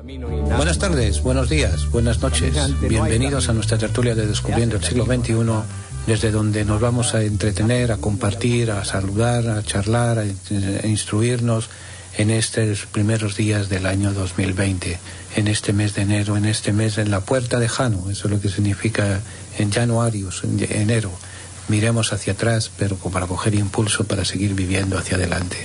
Buenas tardes, buenos días, buenas noches. Bienvenidos a nuestra tertulia de Descubriendo el siglo XXI, desde donde nos vamos a entretener, a compartir, a saludar, a charlar, a instruirnos en estos primeros días del año 2020, en este mes de enero, en este mes en la puerta de Jano. Eso es lo que significa en Januarius, en enero. Miremos hacia atrás, pero para coger impulso para seguir viviendo hacia adelante.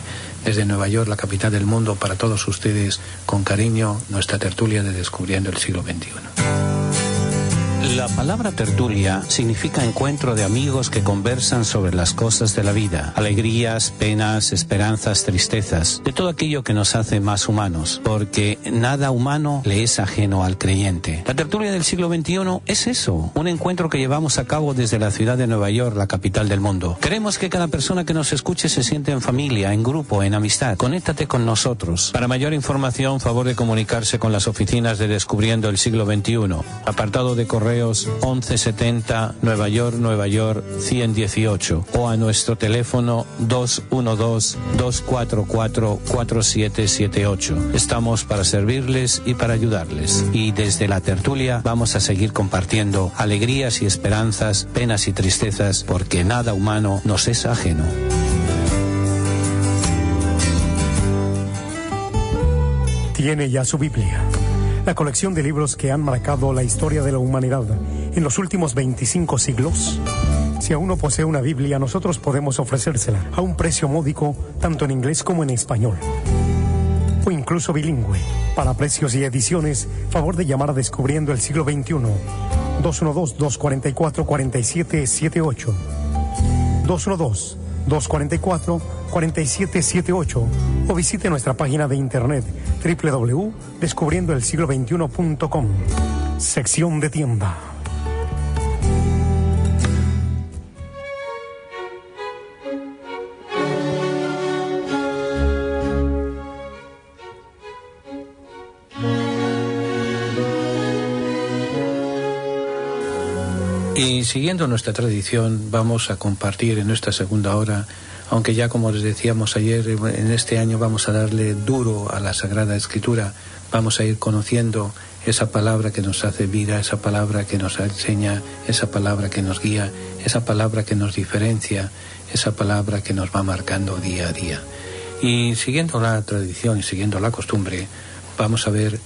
Desde Nueva York, la capital del mundo, para todos ustedes, con cariño, nuestra tertulia de Descubriendo el siglo XXI. La palabra tertulia significa encuentro de amigos que conversan sobre las cosas de la vida, alegrías, penas, esperanzas, tristezas, de todo aquello que nos hace más humanos, porque nada humano le es ajeno al creyente. La tertulia del siglo XXI es eso, un encuentro que llevamos a cabo desde la ciudad de Nueva York, la capital del mundo. Queremos que cada persona que nos escuche se sienta en familia, en grupo, en amistad. Conéctate con nosotros. Para mayor información, favor de comunicarse con las oficinas de Descubriendo el siglo XXI. Apartado de correo 1170 Nueva York 118 o a nuestro teléfono 212-244-4778. Estamos para servirles y para ayudarles. Y desde la tertulia vamos a seguir compartiendo alegrías y esperanzas, penas y tristezas, porque nada humano nos es ajeno. Tiene ya su Biblia, la colección de libros que han marcado la historia de la humanidad en los últimos 25 siglos. Si aún no posee una Biblia, nosotros podemos ofrecérsela a un precio módico, tanto en inglés como en español, o incluso bilingüe. Para precios y ediciones, favor de llamar a Descubriendo el siglo XXI, 212-244-4778, 212-244-4778, o visite nuestra página de internet www.descubriendoelsiglo21.com, sección de tienda. Y siguiendo nuestra tradición, vamos a compartir en esta segunda hora, aunque ya como les decíamos ayer, en este año vamos a darle duro a la Sagrada Escritura, vamos a ir conociendo esa palabra que nos hace vida, esa palabra que nos enseña, esa palabra que nos guía, esa palabra que nos diferencia, esa palabra que nos va marcando día a día. Y siguiendo la tradición y siguiendo la costumbre, vamos a ver,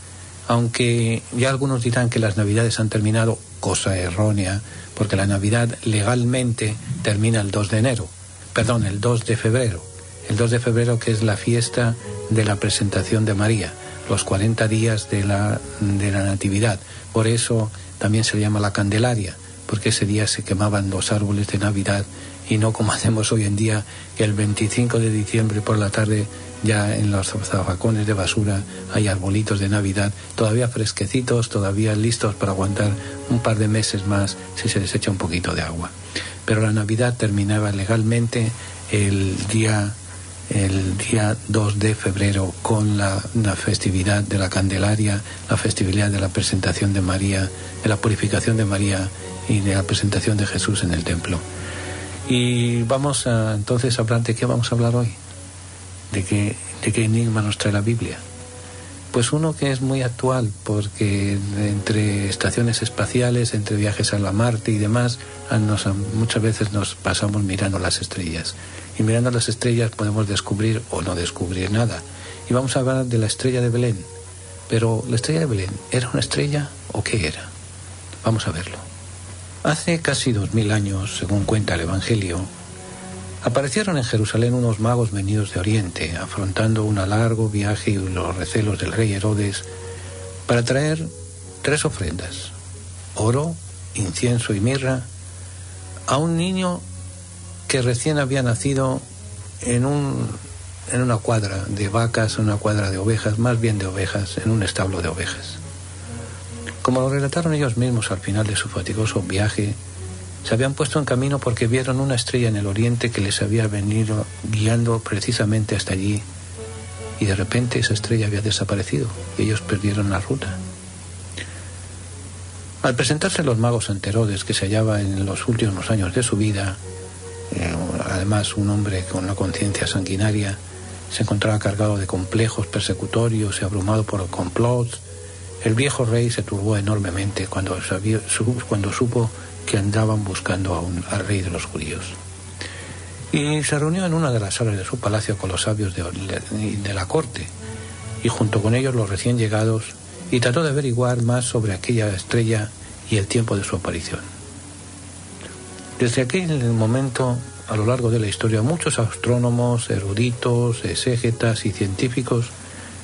aunque ya algunos dirán que las Navidades han terminado, cosa errónea, porque la Navidad legalmente termina el 2 de febrero. El 2 de febrero, que es la fiesta de la presentación de María, los 40 días de la Natividad. Por eso también se llama la Candelaria, porque ese día se quemaban los árboles de Navidad y no como hacemos hoy en día, que el 25 de diciembre por la tarde ya en los zafacones de basura hay arbolitos de Navidad todavía fresquecitos, todavía listos para aguantar un par de meses más si se les echa un poquito de agua. Pero la Navidad terminaba legalmente el día 2 de febrero con la festividad de la Candelaria, la festividad de la presentación de María, de la purificación de María y de la presentación de Jesús en el templo. Y vamos entonces a hablar de qué vamos a hablar hoy. ¿De qué enigma nos trae la Biblia? Pues uno que es muy actual, porque entre estaciones espaciales, entre viajes a la Marte y demás, muchas veces nos pasamos mirando las estrellas. Y mirando las estrellas podemos descubrir o no descubrir nada. Y vamos a hablar de la estrella de Belén. Pero ¿la estrella de Belén era una estrella o qué era? Vamos a verlo. Hace casi 2000 años, según cuenta el Evangelio, aparecieron en Jerusalén unos magos venidos de Oriente, afrontando un largo viaje y los recelos del rey Herodes, para traer 3 ofrendas: oro, incienso y mirra, a un niño que recién había nacido en una cuadra de vacas, en una cuadra de ovejas, más bien de ovejas, en un establo de ovejas. Como lo relataron ellos mismos al final de su fatigoso viaje, se habían puesto en camino porque vieron una estrella en el oriente que les había venido guiando precisamente hasta allí, y de repente esa estrella había desaparecido y ellos perdieron la ruta. Al presentarse los magos ante Herodes, que se hallaba en los últimos años de su vida, además un hombre con una conciencia sanguinaria, se encontraba cargado de complejos persecutorios y abrumado por complots, El viejo rey se turbó enormemente cuando supo que andaban buscando al rey de los judíos. Y se reunió en una de las salas de su palacio con los sabios de la corte, y junto con ellos los recién llegados, y trató de averiguar más sobre aquella estrella y el tiempo de su aparición. Desde aquel momento, a lo largo de la historia, muchos astrónomos, eruditos, exégetas y científicos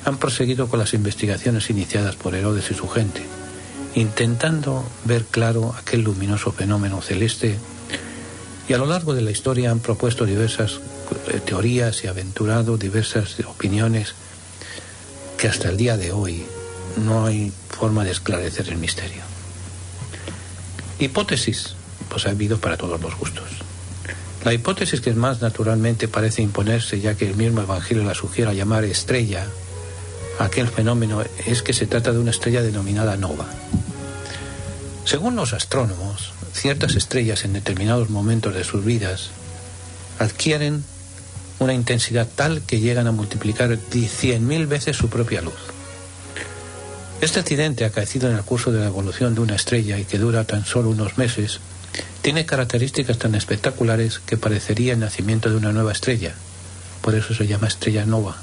han proseguido con las investigaciones iniciadas por Herodes y su gente, intentando ver claro aquel luminoso fenómeno celeste, y a lo largo de la historia han propuesto diversas teorías y aventurado diversas opiniones que hasta el día de hoy no hay forma de esclarecer el misterio. Hipótesis, pues ha habido para todos los gustos. La hipótesis que más naturalmente parece imponerse, ya que el mismo Evangelio la sugiere llamar estrella, aquel fenómeno, es que se trata de una estrella denominada nova. Según los astrónomos, ciertas estrellas en determinados momentos de sus vidas adquieren una intensidad tal que llegan a multiplicar 100.000 veces su propia luz. Este accidente, acaecido en el curso de la evolución de una estrella y que dura tan solo unos meses, tiene características tan espectaculares que parecería el nacimiento de una nueva estrella. Por eso se llama estrella nueva.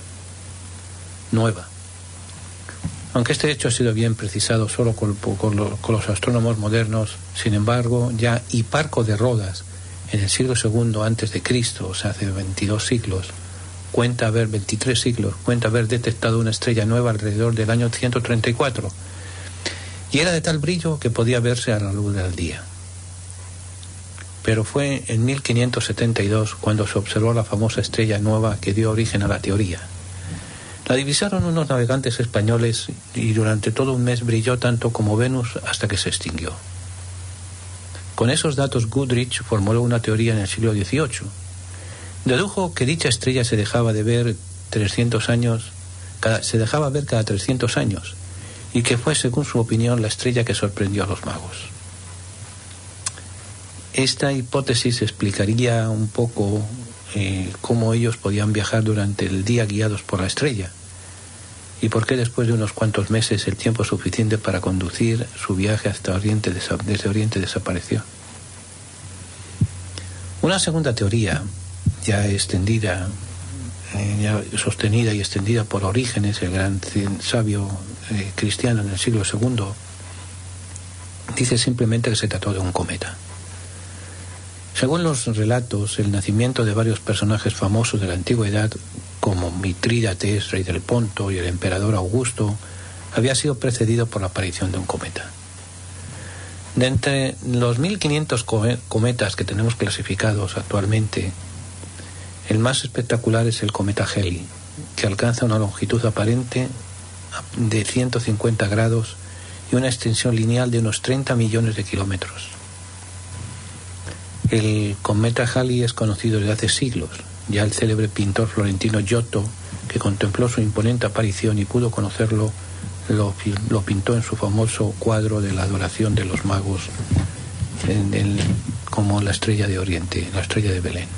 Aunque este hecho ha sido bien precisado solo con los astrónomos modernos, sin embargo, ya Hiparco de Rodas, en el siglo II antes de Cristo, o sea, hace 23 siglos, cuenta haber detectado una estrella nueva alrededor del año 134, y era de tal brillo que podía verse a la luz del día. Pero fue en 1572 cuando se observó la famosa estrella nueva que dio origen a la teoría. La divisaron unos navegantes españoles y durante todo un mes brilló tanto como Venus hasta que se extinguió. Con esos datos Goodrich formuló una teoría en el siglo XVIII. Dedujo que dicha estrella se dejaba ver cada 300 años y que fue, según su opinión, la estrella que sorprendió a los magos. Esta hipótesis explicaría un poco cómo ellos podían viajar durante el día guiados por la estrella y por qué después de unos cuantos meses el tiempo suficiente para conducir su viaje hasta desde Oriente desapareció. Una segunda teoría, ya sostenida y extendida por Orígenes, el gran sabio cristiano en el siglo II, dice simplemente que se trató de un cometa. Según los relatos, el nacimiento de varios personajes famosos de la antigüedad, como Mitrídates, rey del Ponto, y el emperador Augusto, había sido precedido por la aparición de un cometa. De entre los 1500 cometas que tenemos clasificados actualmente, el más espectacular es el cometa Halley, que alcanza una longitud aparente de 150 grados y una extensión lineal de unos 30 millones de kilómetros. El cometa Halley es conocido desde hace siglos. Ya el célebre pintor florentino Giotto, que contempló su imponente aparición y pudo conocerlo, lo pintó en su famoso cuadro de la adoración de los magos como la estrella de Oriente, la estrella de Belén.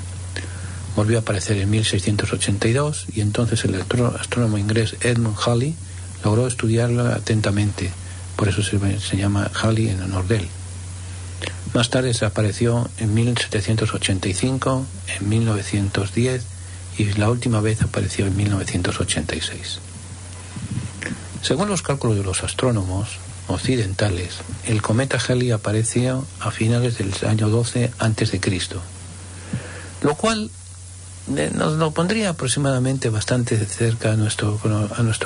Volvió a aparecer en 1682 y entonces el astrónomo inglés Edmund Halley logró estudiarla atentamente. Por eso se llama Halley en honor de él. Más tarde desapareció en 1785, en 1910 y la última vez apareció en 1986. Según los cálculos de los astrónomos occidentales, el cometa Halley apareció a finales del año 12 a.C., lo cual nos lo pondría aproximadamente bastante cerca a nuestro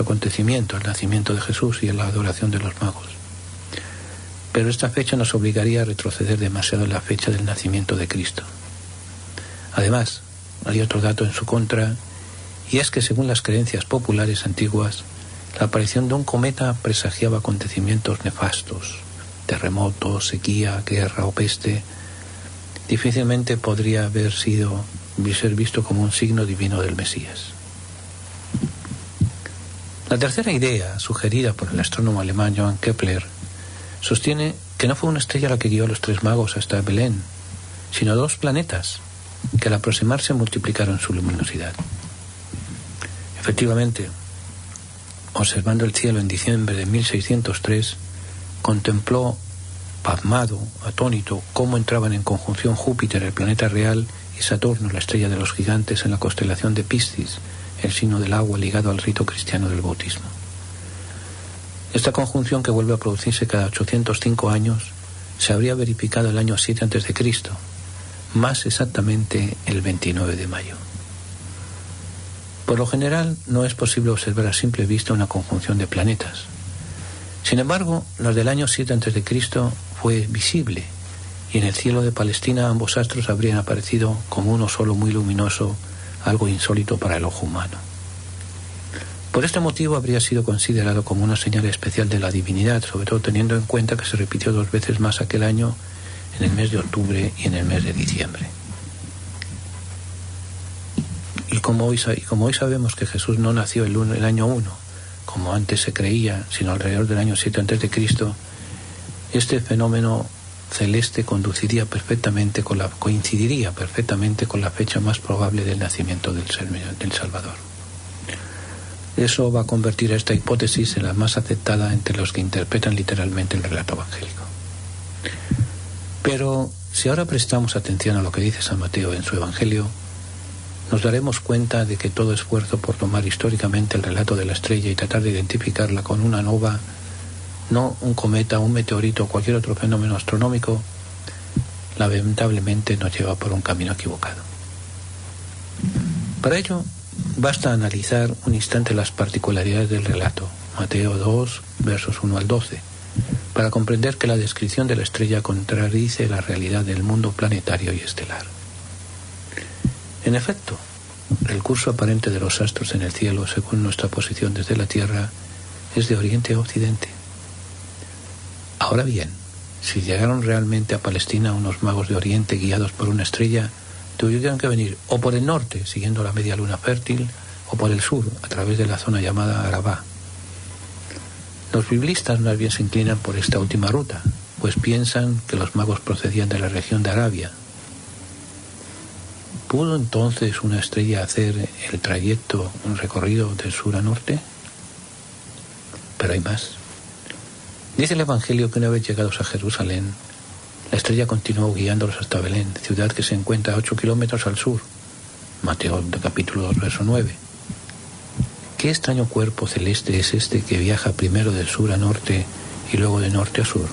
acontecimiento, el nacimiento de Jesús y la adoración de los magos. Pero esta fecha nos obligaría a retroceder demasiado en la fecha del nacimiento de Cristo. Además, hay otro dato en su contra, y es que según las creencias populares antiguas, la aparición de un cometa presagiaba acontecimientos nefastos, terremotos, sequía, guerra o peste. Difícilmente podría ser visto como un signo divino del Mesías. La tercera idea, sugerida por el astrónomo alemán Johann Kepler, sostiene que no fue una estrella la que guió a los tres magos hasta Belén, sino dos planetas que al aproximarse multiplicaron su luminosidad. Efectivamente, observando el cielo en diciembre de 1603, contempló, pasmado, atónito, cómo entraban en conjunción Júpiter, el planeta real, y Saturno, la estrella de los gigantes, en la constelación de Piscis, el signo del agua ligado al rito cristiano del bautismo. Esta conjunción, que vuelve a producirse cada 805 años, se habría verificado el año 7 a.C., más exactamente el 29 de mayo. Por lo general, no es posible observar a simple vista una conjunción de planetas. Sin embargo, la del año 7 a.C. fue visible, y en el cielo de Palestina ambos astros habrían aparecido como uno solo muy luminoso, algo insólito para el ojo humano. Por este motivo habría sido considerado como una señal especial de la divinidad, sobre todo teniendo en cuenta que se repitió 2 veces más aquel año, en el mes de octubre y en el mes de diciembre. Y como hoy sabemos que Jesús no nació el año 1, como antes se creía, sino alrededor del año 7 a.C., este fenómeno celeste coincidiría perfectamente con la fecha más probable del nacimiento del Salvador. Eso va a convertir a esta hipótesis en la más aceptada entre los que interpretan literalmente el relato evangélico. Pero si ahora prestamos atención a lo que dice San Mateo en su Evangelio, nos daremos cuenta de que todo esfuerzo por tomar históricamente el relato de la estrella y tratar de identificarla con una nova, no un cometa, un meteorito o cualquier otro fenómeno astronómico, lamentablemente nos lleva por un camino equivocado. Para ello, basta analizar un instante las particularidades del relato, Mateo 2, versos 1 al 12, para comprender que la descripción de la estrella contradice la realidad del mundo planetario y estelar. En efecto, el curso aparente de los astros en el cielo, según nuestra posición desde la Tierra, es de oriente a occidente. Ahora bien, si llegaron realmente a Palestina unos magos de oriente guiados por una estrella, tuvieron que venir o por el norte, siguiendo la media luna fértil, o por el sur, a través de la zona llamada Arabá. Los biblistas más bien se inclinan por esta última ruta, pues piensan que los magos procedían de la región de Arabia. ¿Pudo entonces una estrella hacer el trayecto, un recorrido del sur a norte? Pero hay más. Dice el Evangelio que una vez llegados a Jerusalén, la estrella continuó guiándolos hasta Belén, ciudad que se encuentra a 8 kilómetros al sur. Mateo capítulo 2, verso 9. ¿Qué extraño cuerpo celeste es este que viaja primero del sur a norte y luego de norte a sur?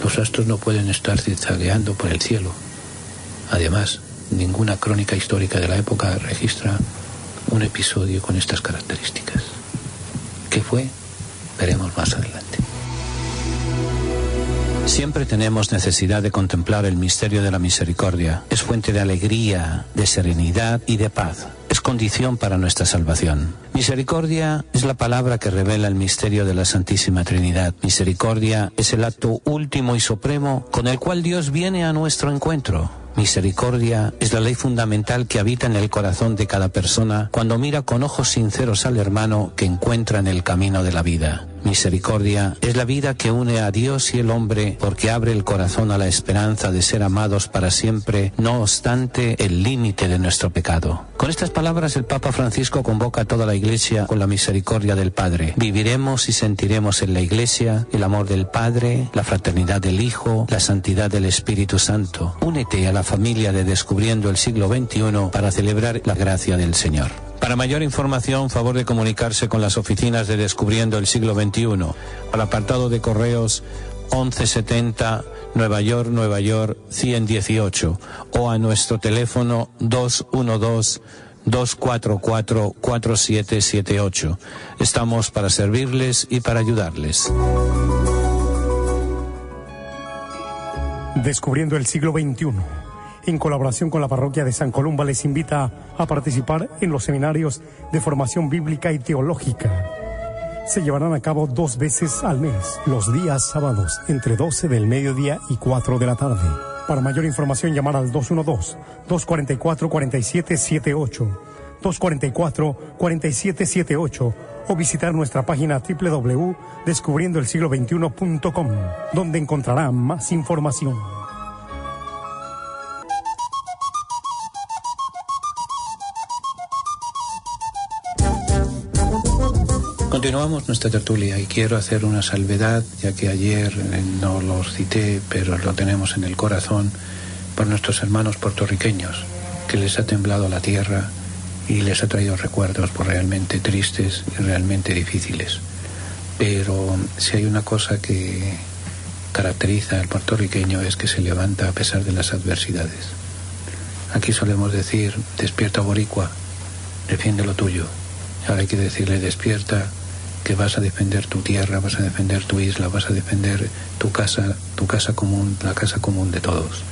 Los astros no pueden estar zigzagueando por el cielo. Además, ninguna crónica histórica de la época registra un episodio con estas características. ¿Qué fue? Veremos más adelante. Siempre tenemos necesidad de contemplar el misterio de la misericordia. Es fuente de alegría, de serenidad y de paz. Es condición para nuestra salvación. Misericordia es la palabra que revela el misterio de la Santísima Trinidad. Misericordia es el acto último y supremo con el cual Dios viene a nuestro encuentro. Misericordia es la ley fundamental que habita en el corazón de cada persona cuando mira con ojos sinceros al hermano que encuentra en el camino de la vida. Misericordia es la vida que une a Dios y el hombre porque abre el corazón a la esperanza de ser amados para siempre, no obstante el límite de nuestro pecado. Con estas palabras el Papa Francisco convoca a toda la Iglesia con la misericordia del Padre. Viviremos y sentiremos en la Iglesia el amor del Padre, la fraternidad del Hijo, la santidad del Espíritu Santo. Únete a la familia de Descubriendo el Siglo XXI para celebrar la gracia del Señor. Para mayor información, favor de comunicarse con las oficinas de Descubriendo el Siglo XXI, al apartado de correos 1170 Nueva York, 10018, o a nuestro teléfono 212-244-4778. Estamos para servirles y para ayudarles. Descubriendo el Siglo XXI, en colaboración con la parroquia de San Columba, les invita a participar en los seminarios de formación bíblica y teológica. Se llevarán a cabo 2 veces al mes, los días sábados, entre 12 del mediodía y 4 de la tarde. Para mayor información, llamar al 212-244-4778, 244-4778, o visitar nuestra página www.descubriendoelsiglo21.com, donde encontrará más información. Continuamos nuestra tertulia y quiero hacer una salvedad, ya que ayer no los cité, pero lo tenemos en el corazón, por nuestros hermanos puertorriqueños, que les ha temblado la tierra y les ha traído recuerdos realmente tristes y realmente difíciles. Pero si hay una cosa que caracteriza al puertorriqueño es que se levanta a pesar de las adversidades. Aquí solemos decir, despierta boricua, defiende lo tuyo. Ahora hay que decirle, despierta, que vas a defender tu tierra, vas a defender tu isla, vas a defender tu casa común, la casa común de todos.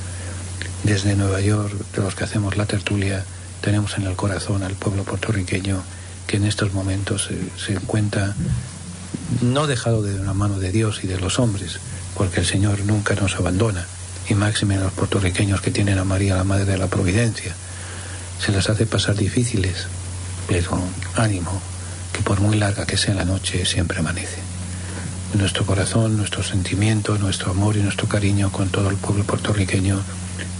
Desde Nueva York, de los que hacemos la tertulia, tenemos en el corazón al pueblo puertorriqueño que en estos momentos se encuentra no dejado de la mano de Dios y de los hombres, porque el Señor nunca nos abandona, y máxime a los puertorriqueños que tienen a María, la Madre de la Providencia. Se las hace pasar difíciles, pero ánimo, que por muy larga que sea la noche, siempre amanece. Nuestro corazón, nuestro sentimiento, nuestro amor y nuestro cariño con todo el pueblo puertorriqueño,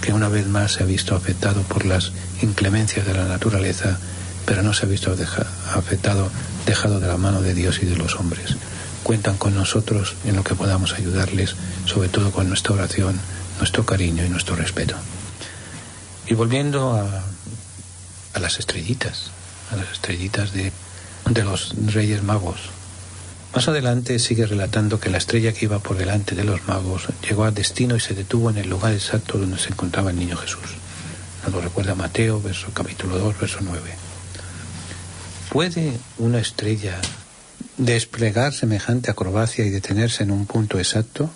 que una vez más se ha visto afectado por las inclemencias de la naturaleza, pero no se ha visto dejado de la mano de Dios y de los hombres. Cuentan con nosotros en lo que podamos ayudarles, sobre todo con nuestra oración, nuestro cariño y nuestro respeto. Y volviendo a las estrellitas, de los Reyes Magos. Más adelante sigue relatando que la estrella que iba por delante de los magos llegó a destino y se detuvo en el lugar exacto donde se encontraba el niño Jesús. Nos lo recuerda Mateo, capítulo 2, verso 9. ¿Puede una estrella desplegar semejante acrobacia y detenerse en un punto exacto?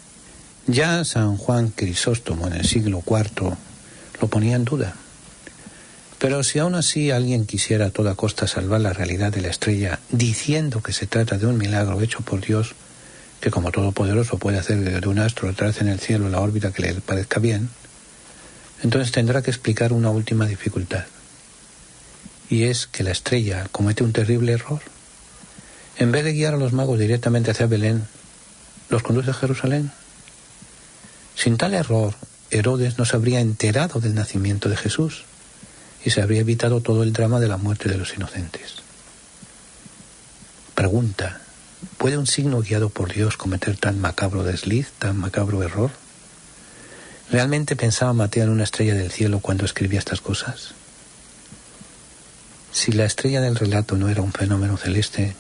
Ya San Juan Crisóstomo en el siglo IV lo ponía en duda. Pero si aún así alguien quisiera a toda costa salvar la realidad de la estrella, diciendo que se trata de un milagro hecho por Dios, que como todopoderoso puede hacer de un astro atrás en el cielo la órbita que le parezca bien, entonces tendrá que explicar una última dificultad. Y es que la estrella comete un terrible error. En vez de guiar a los magos directamente hacia Belén, los conduce a Jerusalén. Sin tal error, Herodes no se habría enterado del nacimiento de Jesús y se habría evitado todo el drama de la muerte de los inocentes. Pregunta: ¿puede un signo guiado por Dios cometer tan macabro desliz, tan macabro error? ¿Realmente pensaba Mateo en una estrella del cielo cuando escribía estas cosas? Si la estrella del relato no era un fenómeno celeste,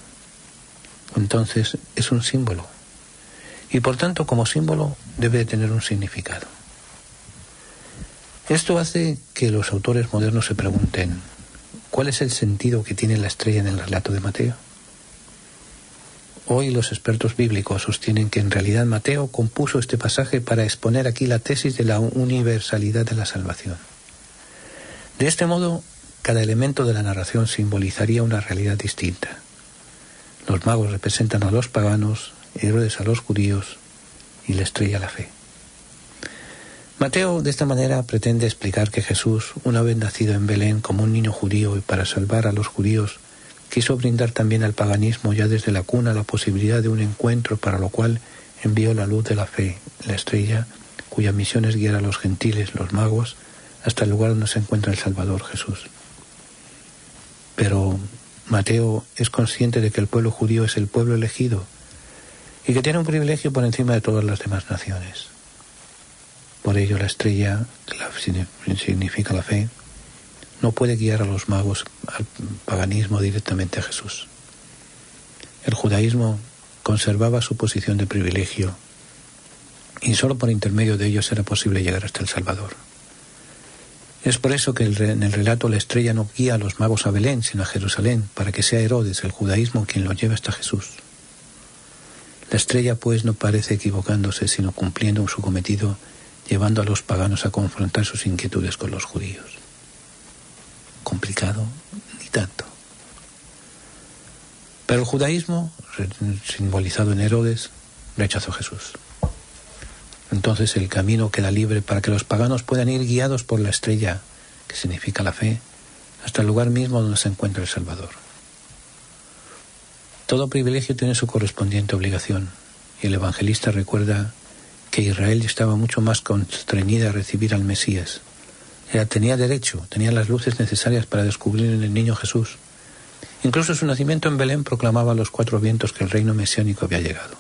entonces es un símbolo, y por tanto como símbolo debe de tener un significado. Esto hace que los autores modernos se pregunten: ¿cuál es el sentido que tiene la estrella en el relato de Mateo? Hoy los expertos bíblicos sostienen que en realidad Mateo compuso este pasaje para exponer aquí la tesis de la universalidad de la salvación. De este modo, cada elemento de la narración simbolizaría una realidad distinta. Los magos representan a los paganos, Herodes a los judíos y la estrella a la fe. Mateo de esta manera pretende explicar que Jesús, una vez nacido en Belén como un niño judío y para salvar a los judíos, quiso brindar también al paganismo ya desde la cuna la posibilidad de un encuentro, para lo cual envió la luz de la fe, la estrella, cuya misión es guiar a los gentiles, los magos, hasta el lugar donde se encuentra el Salvador Jesús. Pero Mateo es consciente de que el pueblo judío es el pueblo elegido y que tiene un privilegio por encima de todas las demás naciones. Por ello la estrella, que significa la fe, no puede guiar a los magos al paganismo directamente a Jesús. El judaísmo conservaba su posición de privilegio y solo por intermedio de ellos era posible llegar hasta el Salvador. Es por eso que en el relato la estrella no guía a los magos a Belén, sino a Jerusalén, para que sea Herodes, el judaísmo, quien los lleve hasta Jesús. La estrella, pues, no parece equivocándose, sino cumpliendo su cometido, llevando a los paganos a confrontar sus inquietudes con los judíos. Complicado, ni tanto. Pero el judaísmo, simbolizado en Herodes, rechazó a Jesús. Entonces el camino queda libre para que los paganos puedan ir guiados por la estrella, que significa la fe, hasta el lugar mismo donde se encuentra el Salvador. Todo privilegio tiene su correspondiente obligación, y el evangelista recuerda que Israel estaba mucho más constreñida a recibir al Mesías. Tenía derecho, tenía las luces necesarias para descubrir en el niño Jesús Incluso su nacimiento en Belén proclamaba a los cuatro vientos que el reino mesiánico había llegado.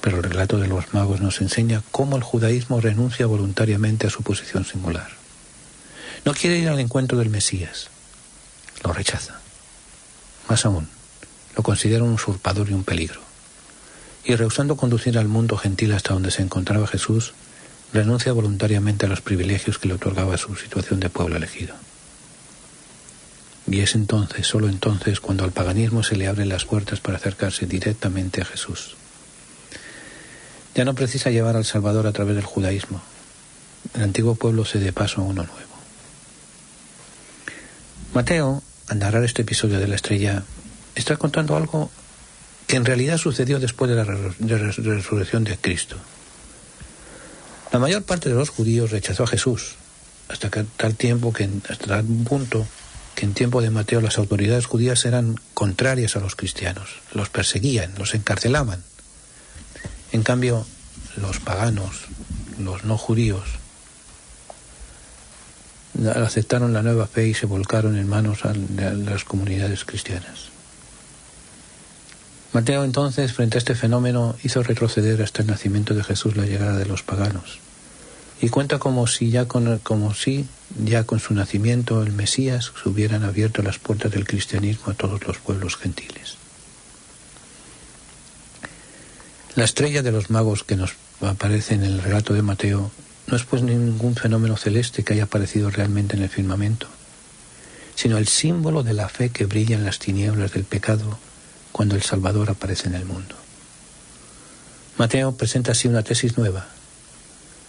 Pero el relato de los magos nos enseña cómo el judaísmo renuncia voluntariamente a su posición singular. No quiere ir al encuentro del Mesías, lo rechaza. Más aún, lo considera un usurpador y un peligro. Y rehusando conducir al mundo gentil hasta donde se encontraba Jesús, renuncia voluntariamente a los privilegios que le otorgaba su situación de pueblo elegido. Y es entonces, solo entonces, cuando al paganismo se le abren las puertas para acercarse directamente a Jesús. Ya no precisa llevar al Salvador a través del judaísmo. El antiguo pueblo cede paso a uno nuevo. Mateo, al narrar este episodio de la estrella, está contando algo que en realidad sucedió después de la resurrección de Cristo. La mayor parte de los judíos rechazó a Jesús, hasta tal punto que en tiempo de Mateo las autoridades judías eran contrarias a los cristianos, los perseguían, los encarcelaban. En cambio, los paganos, los no judíos, aceptaron la nueva fe y se volcaron en manos de las comunidades cristianas. Mateo entonces, frente a este fenómeno, hizo retroceder hasta el nacimiento de Jesús la llegada de los paganos, y cuenta como si ya con su nacimiento el Mesías se hubieran abierto las puertas del cristianismo a todos los pueblos gentiles. La estrella de los magos que nos aparece en el relato de Mateo no es pues ningún fenómeno celeste que haya aparecido realmente en el firmamento, sino el símbolo de la fe que brilla en las tinieblas del pecado cuando el Salvador aparece en el mundo. Mateo presenta así una tesis nueva.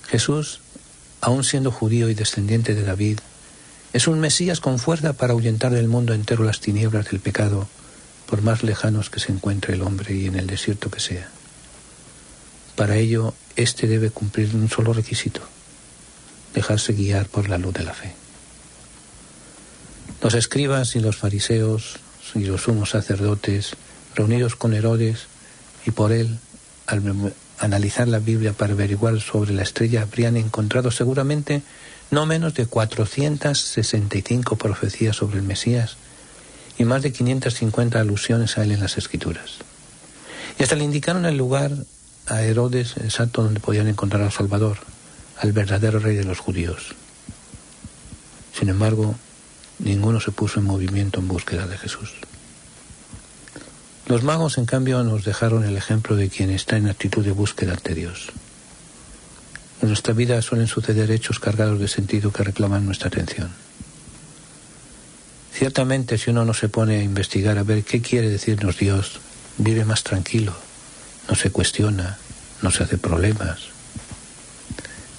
Jesús, aun siendo judío y descendiente de David, es un Mesías con fuerza para ahuyentar del mundo entero las tinieblas del pecado, por más lejanos que se encuentre el hombre y en el desierto que sea. Para ello, éste debe cumplir un solo requisito: dejarse guiar por la luz de la fe. Los escribas y los fariseos y los sumos sacerdotes, reunidos con Herodes y por él, al analizar la Biblia para averiguar sobre la estrella, habrían encontrado seguramente no menos de 465 profecías sobre el Mesías y más de 550 alusiones a él en las Escrituras. Y hasta le indicaron el lugar a Herodes exacto donde podían encontrar al Salvador, al verdadero rey de los judíos. Sin embargo, ninguno se puso en movimiento en búsqueda de Jesús. Los magos, en cambio, nos dejaron el ejemplo de quien está en actitud de búsqueda ante Dios. En nuestra vida suelen suceder hechos cargados de sentido que reclaman nuestra atención. Ciertamente, si uno no se pone a investigar a ver qué quiere decirnos Dios, vive más tranquilo, no se cuestiona, no se hace problemas,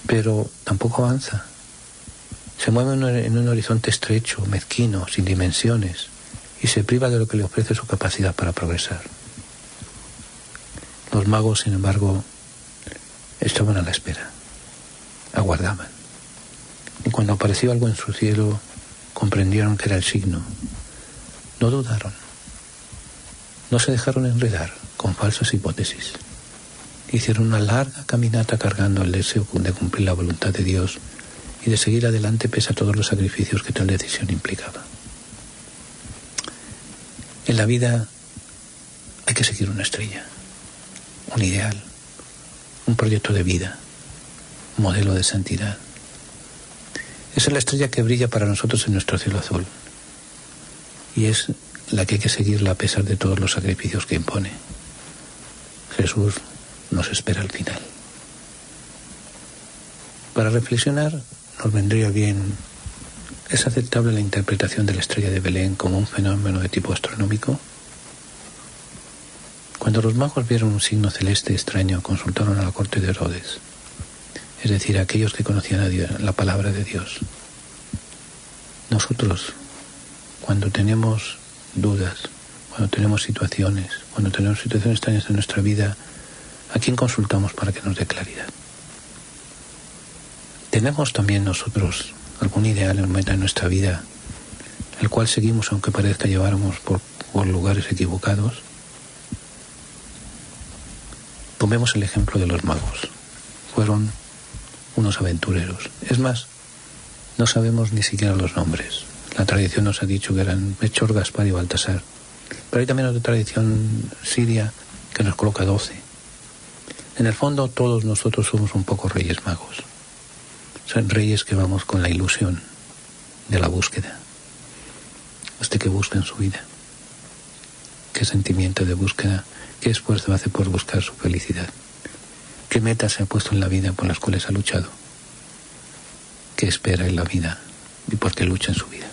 pero tampoco avanza. Se mueve en un horizonte estrecho, mezquino, sin dimensiones, y se priva de lo que le ofrece su capacidad para progresar. Los magos, sin embargo, estaban a la espera, aguardaban, y cuando apareció algo en su cielo, comprendieron que era el signo. No dudaron, no se dejaron enredar con falsas hipótesis. Hicieron una larga caminata cargando el deseo de cumplir la voluntad de Dios y de seguir adelante pese a todos los sacrificios que tal decisión implicaba. En la vida hay que seguir una estrella, un ideal, un proyecto de vida, un modelo de santidad. Esa es la estrella que brilla para nosotros en nuestro cielo azul, y es la que hay que seguirla a pesar de todos los sacrificios que impone. Jesús nos espera al final. Para reflexionar nos vendría bien: ¿es aceptable la interpretación de la estrella de Belén como un fenómeno de tipo astronómico? Cuando los magos vieron un signo celeste extraño, consultaron a la corte de Herodes, es decir, a aquellos que conocían a Dios, la palabra de Dios. Nosotros, cuando tenemos dudas, cuando tenemos situaciones extrañas en nuestra vida, ¿a quién consultamos para que nos dé claridad? ¿Tenemos también nosotros algún ideal en meta en nuestra vida, el cual seguimos aunque parezca lleváramos por lugares equivocados? Tomemos el ejemplo de los magos. Fueron unos aventureros. Es más, no sabemos ni siquiera los nombres. La tradición nos ha dicho que eran Melchor, Gaspar y Baltasar. Pero hay también otra tradición siria que nos coloca 12. En el fondo todos nosotros somos un poco reyes magos. Son reyes que vamos con la ilusión de la búsqueda. Usted que busca en su vida. ¿Qué sentimiento de búsqueda? ¿Qué esfuerzo hace por buscar su felicidad? ¿Qué metas se ha puesto en la vida por las cuales ha luchado? ¿Qué espera en la vida y por qué lucha en su vida?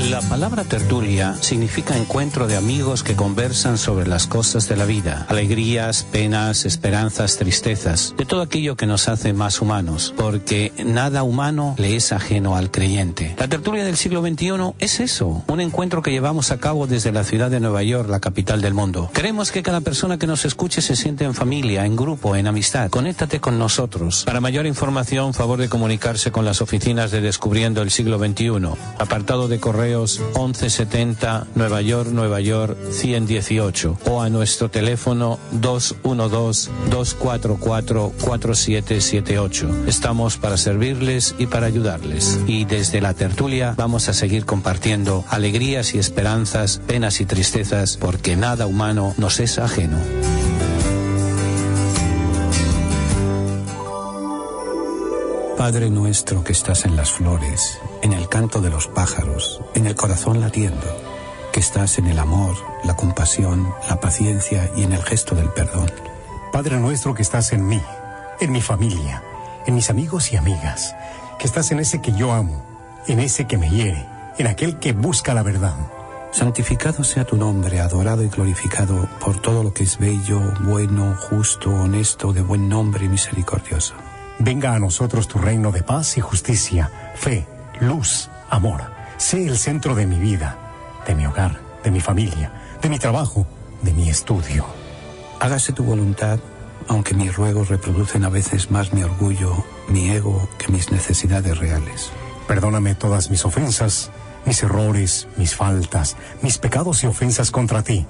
La palabra tertulia significa encuentro de amigos que conversan sobre las cosas de la vida, alegrías, penas, esperanzas, tristezas, de todo aquello que nos hace más humanos, porque nada humano le es ajeno al creyente. La tertulia del siglo XXI es eso, un encuentro que llevamos a cabo desde la ciudad de Nueva York, la capital del mundo. Queremos que cada persona que nos escuche se siente en familia, en grupo, en amistad. Conéctate con nosotros. Para mayor información, favor de comunicarse con las oficinas de Descubriendo el Siglo XXI, apartado de correo 1170 Nueva York 118 o a nuestro teléfono 212-244-4778. Estamos para servirles y para ayudarles. Y desde la tertulia vamos a seguir compartiendo alegrías y esperanzas, penas y tristezas, porque nada humano nos es ajeno. Padre nuestro que estás en las flores, en el canto de los pájaros, en el corazón latiendo, que estás en el amor, la compasión, la paciencia y en el gesto del perdón. Padre nuestro que estás en mí, en mi familia, en mis amigos y amigas, que estás en ese que yo amo, en ese que me hiere, en aquel que busca la verdad. Santificado sea tu nombre, adorado y glorificado por todo lo que es bello, bueno, justo, honesto, de buen nombre y misericordioso. Venga a nosotros tu reino de paz y justicia, fe, luz, amor. Sé el centro de mi vida, de mi hogar, de mi familia, de mi trabajo, de mi estudio. Hágase tu voluntad, aunque mis ruegos reproducen a veces más mi orgullo, mi ego, que mis necesidades reales. Perdóname todas mis ofensas, mis errores, mis faltas, mis pecados y ofensas contra ti,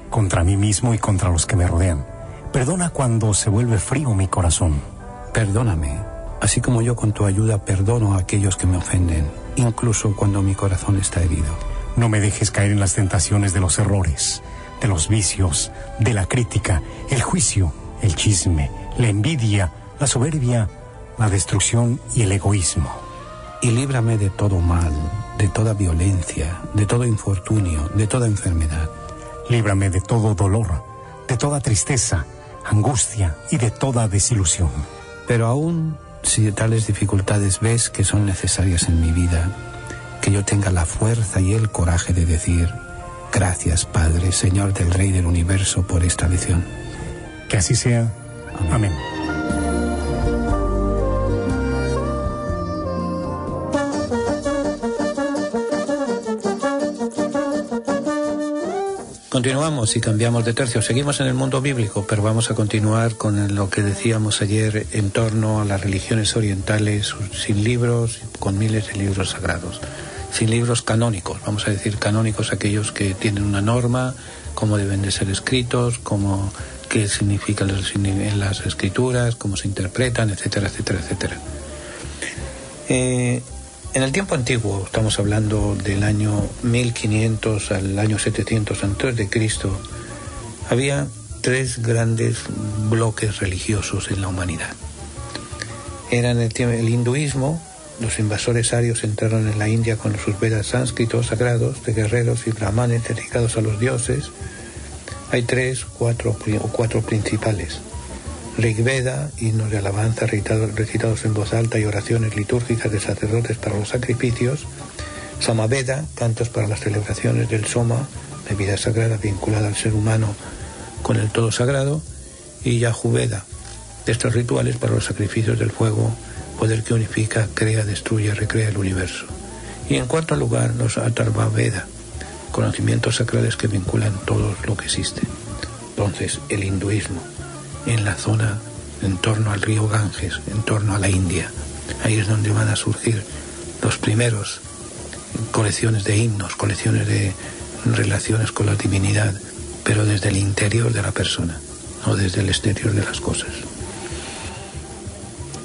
contra mí mismo y contra los que me rodean. Perdona cuando se vuelve frío mi corazón. Perdóname, así como yo con tu ayuda perdono a aquellos que me ofenden, incluso cuando mi corazón está herido. No me dejes caer en las tentaciones de los errores, de los vicios, de la crítica, el juicio, el chisme, la envidia, la soberbia, la destrucción y el egoísmo. Y líbrame de todo mal, de toda violencia, de todo infortunio, de toda enfermedad. Líbrame de todo dolor, de toda tristeza, angustia y de toda desilusión. Pero aún si de tales dificultades ves que son necesarias en mi vida, que yo tenga la fuerza y el coraje de decir: gracias, Padre, Señor del Rey del Universo, por esta lección. Que así sea. Amén. Continuamos y cambiamos de tercio. Seguimos en el mundo bíblico, pero vamos a continuar con lo que decíamos ayer en torno a las religiones orientales sin libros, con miles de libros sagrados, sin libros canónicos. Vamos a decir canónicos aquellos que tienen una norma, cómo deben de ser escritos, qué significan en las escrituras, cómo se interpretan, etcétera, etcétera, etcétera. En el tiempo antiguo, estamos hablando del año 1500 al año 700 antes de Cristo, había tres grandes bloques religiosos en la humanidad. Eran el hinduismo. Los invasores arios entraron en la India con sus Vedas sánscritos sagrados de guerreros y brahmanes dedicados a los dioses. Hay cuatro principales. Rigveda, himnos de alabanza recitados en voz alta y oraciones litúrgicas de sacerdotes para los sacrificios. Samaveda, cantos para las celebraciones del Soma, bebida sagrada vinculada al ser humano con el todo sagrado. Y Yajurveda, estos rituales para los sacrificios del fuego, poder que unifica, crea, destruye, recrea el universo. Y en cuarto lugar, los Atharvaveda, conocimientos sacrales que vinculan todo lo que existe. Entonces, el hinduismo, en la zona en torno al río Ganges, en torno a la India. Ahí es donde van a surgir los primeros colecciones de himnos, colecciones de relaciones con la divinidad, pero desde el interior de la persona, no desde el exterior de las cosas.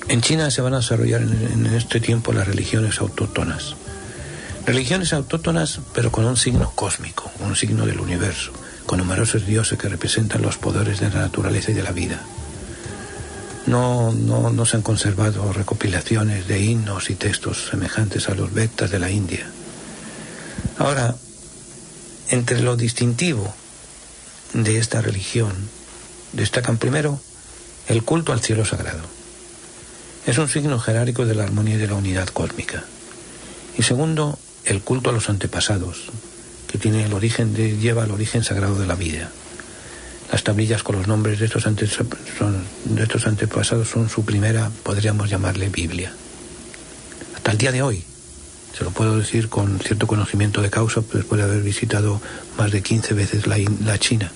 En China se van a desarrollar en este tiempo las religiones autóctonas. Religiones autóctonas, pero con un signo cósmico, un signo del universo, con numerosos dioses que representan los poderes de la naturaleza y de la vida. No se han conservado recopilaciones de himnos y textos semejantes a los Vedas de la India. Ahora, entre lo distintivo de esta religión, destacan primero el culto al cielo sagrado. Es un signo jerárquico de la armonía y de la unidad cósmica. Y segundo, el culto a los antepasados, que lleva al origen sagrado de la vida. Las tablillas con los nombres de estos antepasados son su primera, podríamos llamarle, Biblia. Hasta el día de hoy, se lo puedo decir con cierto conocimiento de causa, después de haber visitado más de 15 veces la China.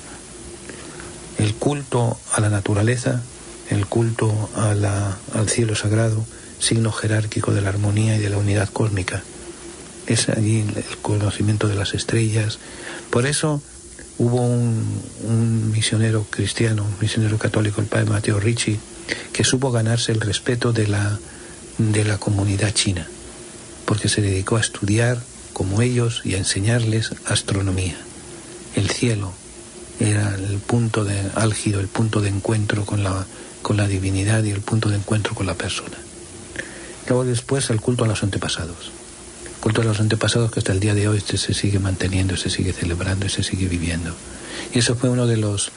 El culto a la naturaleza, el culto al cielo sagrado, signo jerárquico de la armonía y de la unidad cósmica. Es allí el conocimiento de las estrellas. Por eso hubo un misionero cristiano, un misionero católico, el padre Matteo Ricci, que supo ganarse el respeto de la comunidad china, porque se dedicó a estudiar como ellos y a enseñarles astronomía. El cielo era el punto álgido, el punto de encuentro con la divinidad y el punto de encuentro con la persona. Luego después el culto a los antepasados. El culto a los antepasados que hasta el día de hoy se sigue manteniendo, se sigue celebrando y se sigue viviendo. Y eso fue uno de los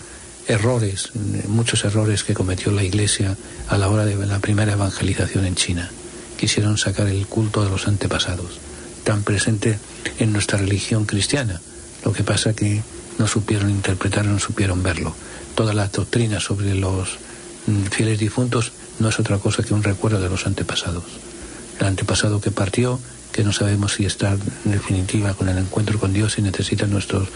errores, muchos errores que cometió la Iglesia a la hora de la primera evangelización en China. Quisieron sacar el culto de los antepasados, tan presente en nuestra religión cristiana. Lo que pasa que no supieron interpretarlo, no supieron verlo. Toda la doctrina sobre los fieles difuntos no es otra cosa que un recuerdo de los antepasados. El antepasado que partió, que no sabemos si está en definitiva con el encuentro con Dios y necesita nuestros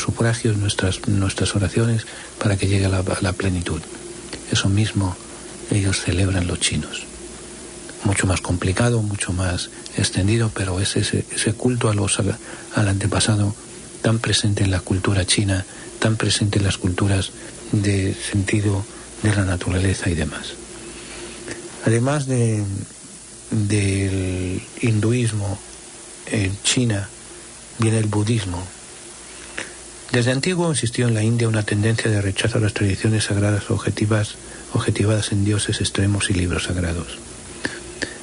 sufragios, nuestras oraciones para que llegue a la plenitud. Eso mismo ellos celebran los chinos. Mucho más complicado, mucho más extendido, pero es ese culto al antepasado tan presente en la cultura china, tan presente en las culturas de sentido de la naturaleza y demás. Además del hinduismo, en China viene el budismo. Desde antiguo existió en la India una tendencia de rechazo a las tradiciones sagradas objetivadas en dioses extremos y libros sagrados,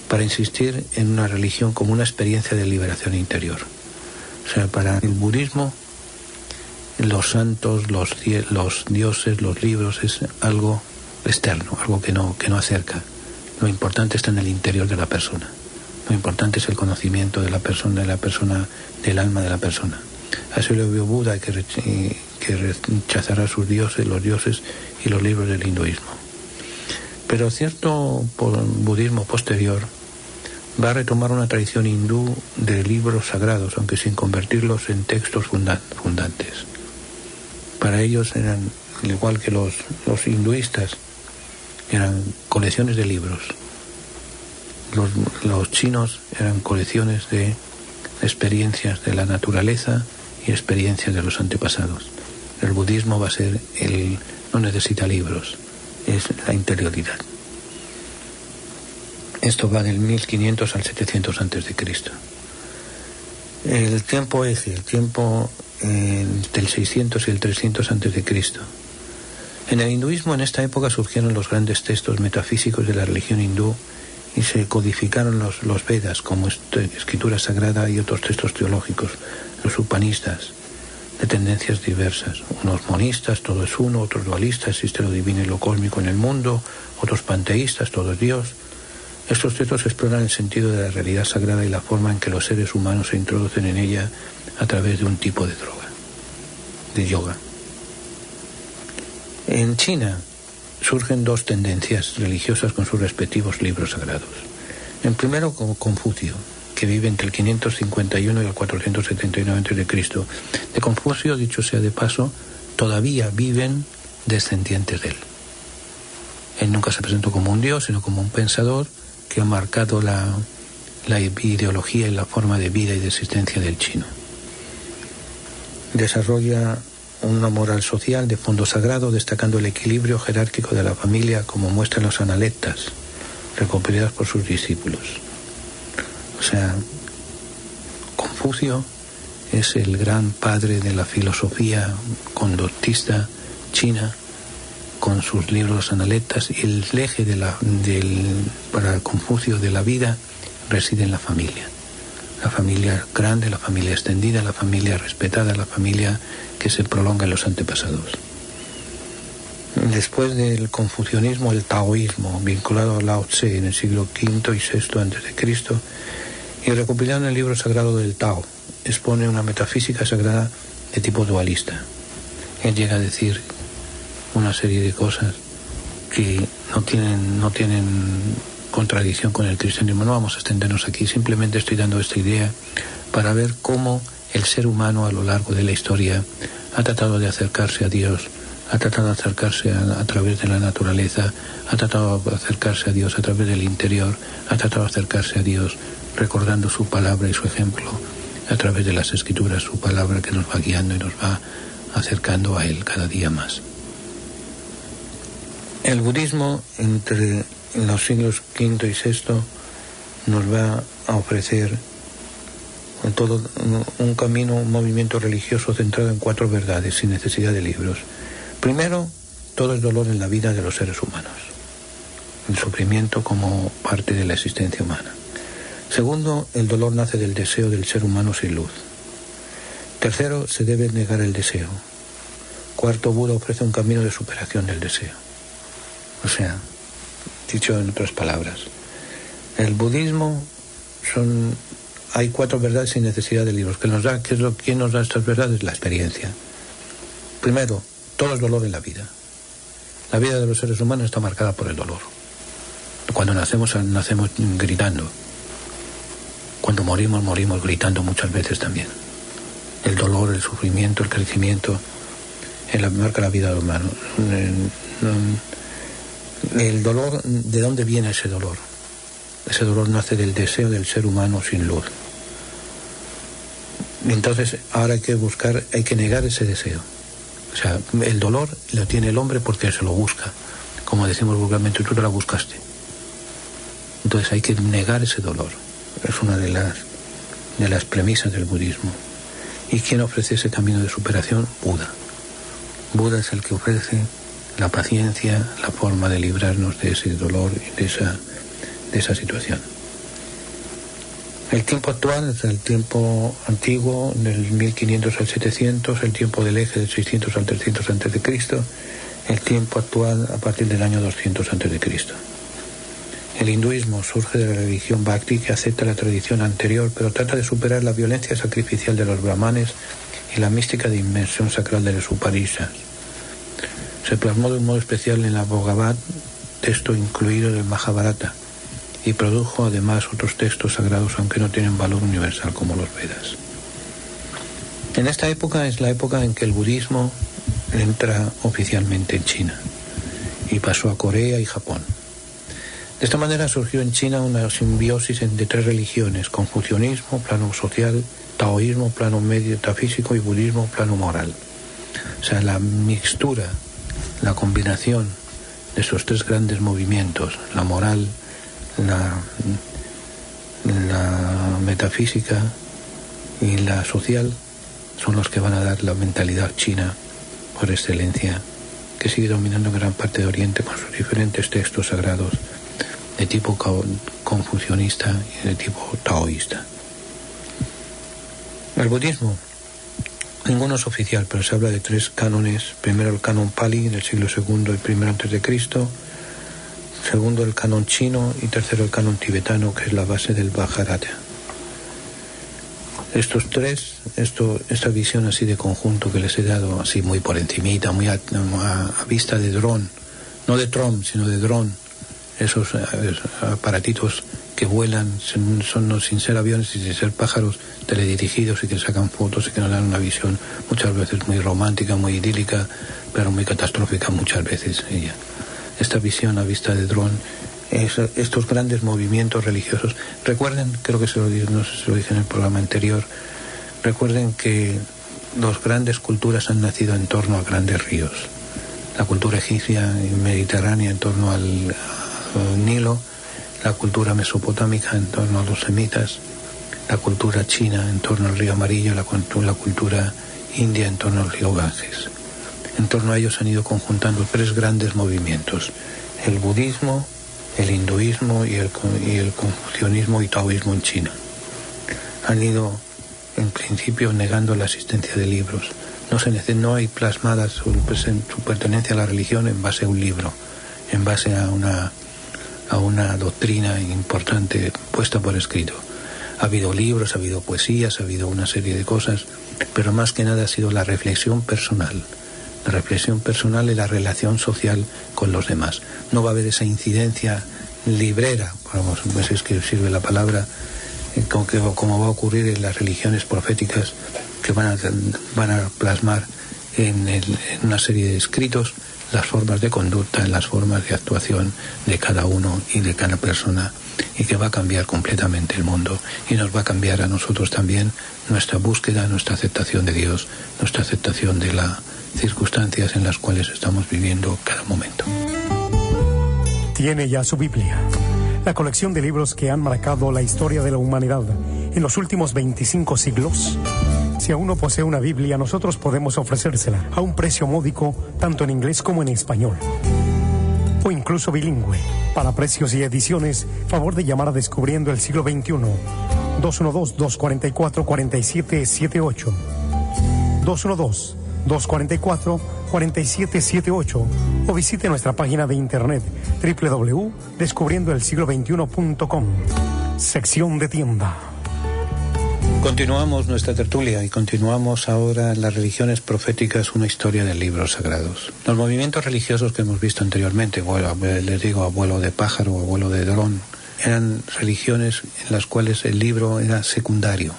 para insistir en una religión como una experiencia de liberación interior. O sea, para el budismo, los santos, los dioses, los libros es algo externo, algo que no acerca. Lo importante está en el interior de la persona. Lo importante es el conocimiento de la persona, del alma de la persona. Así lo vio Buda, que rechazará sus dioses, los dioses y los libros del hinduismo. Pero cierto budismo posterior va a retomar una tradición hindú de libros sagrados, aunque sin convertirlos en textos fundantes. Para ellos eran, al igual que los hinduistas, eran colecciones de libros. Los chinos eran colecciones de experiencias de la naturaleza y experiencias de los antepasados. El budismo va a ser no necesita libros, es la interioridad. Esto va del 1500 al 700 a.C. El tiempo del 600 y el 300 a.C. En el hinduismo, en esta época, surgieron los grandes textos metafísicos de la religión hindú y se codificaron los Vedas como escritura sagrada y otros textos teológicos, los Upanishads, de tendencias diversas. Unos monistas, todo es uno; otros dualistas, existe lo divino y lo cósmico en el mundo; otros panteístas, todo es Dios. Estos textos exploran el sentido de la realidad sagrada y la forma en que los seres humanos se introducen en ella a través de un tipo de yoga. En China surgen dos tendencias religiosas con sus respectivos libros sagrados. En primero, Confucio, que vive entre el 551 y el 479 a.C. De Confucio, dicho sea de paso, todavía viven descendientes de él. Él nunca se presentó como un dios, sino como un pensador que ha marcado la ideología y la forma de vida y de existencia del chino. Desarrolla una moral social de fondo sagrado, destacando el equilibrio jerárquico de la familia, como muestran los analectas recopilados por sus discípulos. O sea, Confucio es el gran padre de la filosofía conductista china, con sus libros analetas, y el eje para Confucio de la vida reside en la familia. La familia grande, la familia extendida, la familia respetada, la familia que se prolonga en los antepasados. Después del confucianismo, el taoísmo, vinculado a Lao Tse en el siglo V y VI a.C., y recopilado en el libro sagrado del Tao, expone una metafísica sagrada de tipo dualista. Él llega a decir una serie de cosas que no tienen contradicción con el cristianismo. No vamos a extendernos aquí, simplemente estoy dando esta idea para ver cómo el ser humano a lo largo de la historia ha tratado de acercarse a Dios, ha tratado de acercarse a través de la naturaleza, ha tratado de acercarse a Dios a través del interior, ha tratado de acercarse a Dios recordando su palabra y su ejemplo a través de las escrituras, su palabra que nos va guiando y nos va acercando a Él cada día más. El budismo, entre los siglos V y VI, nos va a ofrecer todo un camino, un movimiento religioso centrado en 4 verdades, sin necesidad de libros. Primero, todo es dolor en la vida de los seres humanos, el sufrimiento como parte de la existencia humana. Segundo, el dolor nace del deseo del ser humano sin luz. Tercero, se debe negar el deseo. Cuarto, Buda ofrece un camino de superación del deseo. O sea, dicho en otras palabras, el budismo hay 4 verdades sin necesidad de libros. ¿Quién nos da estas verdades? La experiencia. Primero, todo es dolor en la vida. La vida de los seres humanos está marcada por el dolor. Cuando nacemos gritando. Cuando morimos gritando muchas veces también. El dolor, el sufrimiento, el crecimiento marca la vida del humano. El dolor, ¿de dónde viene ese dolor? Ese dolor nace del deseo del ser humano sin luz. Entonces, ahora hay que negar ese deseo. O sea, el dolor lo tiene el hombre porque se lo busca. Como decimos vulgarmente, tú te lo buscaste. Entonces hay que negar ese dolor. Es una de las premisas del budismo. ¿Y quién ofrece ese camino de superación? Buda. Buda es el que ofrece la paciencia, la forma de librarnos de ese dolor y de esa situación. El tiempo actual es el tiempo antiguo, del 1500 al 700, el tiempo del eje del 600 al 300 a.C., el tiempo actual a partir del año 200 a.C. El hinduismo surge de la religión Bhakti, que acepta la tradición anterior, pero trata de superar la violencia sacrificial de los brahmanes y la mística de inmersión sacral de los Upanishads. Se plasmó de un modo especial en la Bhagavad, texto incluido del Mahabharata, y produjo además otros textos sagrados, aunque no tienen valor universal como los Vedas. En esta época es la época en que el budismo entra oficialmente en China y pasó a Corea y Japón. De esta manera surgió en China una simbiosis de 3 religiones: confucianismo, plano social; taoísmo, plano metafísico; y budismo, plano moral. O sea, la mixtura, la combinación de esos 3 grandes movimientos, la moral, la metafísica y la social, son los que van a dar la mentalidad china por excelencia, que sigue dominando en gran parte de Oriente con sus diferentes textos sagrados de tipo confucianista y de tipo taoísta. El budismo, ninguno es oficial, pero se habla de 3 cánones: primero el canon Pali del siglo II y I a.C., segundo el canon chino y tercero el canon tibetano, que es la base del Bhagavad. Estos 3, esta visión así de conjunto que les he dado así muy por encimita, muy a vista de dron, no de Trump, sino de dron, esos aparatitos que vuelan sin ser aviones y sin ser pájaros, teledirigidos y que sacan fotos y que nos dan una visión muchas veces muy romántica, muy idílica, pero muy catastrófica muchas veces ella. Esta visión a vista de dron, estos grandes movimientos religiosos. Recuerden, creo que no sé si lo dije en el programa anterior, recuerden que las grandes culturas han nacido en torno a grandes ríos. La cultura egipcia y mediterránea en torno al Nilo, la cultura mesopotámica en torno a los semitas, la cultura china en torno al río Amarillo, la cultura india en torno al río Ganges. En torno a ellos han ido conjuntando tres grandes movimientos: el budismo, el hinduismo y el confucianismo y taoísmo en China. Han ido, en principio, negando la existencia de libros. No hay plasmada su pertenencia a la religión en base a un libro, en base a una doctrina importante puesta por escrito. Ha habido libros, ha habido poesías, ha habido una serie de cosas, pero más que nada ha sido la reflexión personal. La reflexión personal y la relación social con los demás. No va a haber esa incidencia librera, pues es que sirve la palabra, como va a ocurrir en las religiones proféticas, que van a plasmar en una serie de escritos las formas de conducta, las formas de actuación de cada uno y de cada persona, y que va a cambiar completamente el mundo, y nos va a cambiar a nosotros también nuestra búsqueda, nuestra aceptación de Dios, nuestra aceptación de las circunstancias en las cuales estamos viviendo cada momento. Tiene ya su Biblia, la colección de libros que han marcado la historia de la humanidad en los últimos 25 siglos. Si aún no posee una Biblia, nosotros podemos ofrecérsela a un precio módico, tanto en inglés como en español, o incluso bilingüe. Para precios y ediciones, favor de llamar a Descubriendo el Siglo XXI, 212-244-4778, 212-244-4778, o visite nuestra página de internet www.descubriendoelsiglo21.com, sección de tienda. Continuamos nuestra tertulia y continuamos ahora en las religiones proféticas, una historia de libros sagrados. Los movimientos religiosos que hemos visto anteriormente, les digo, abuelo de pájaro, abuelo de dron, eran religiones en las cuales el libro era secundario.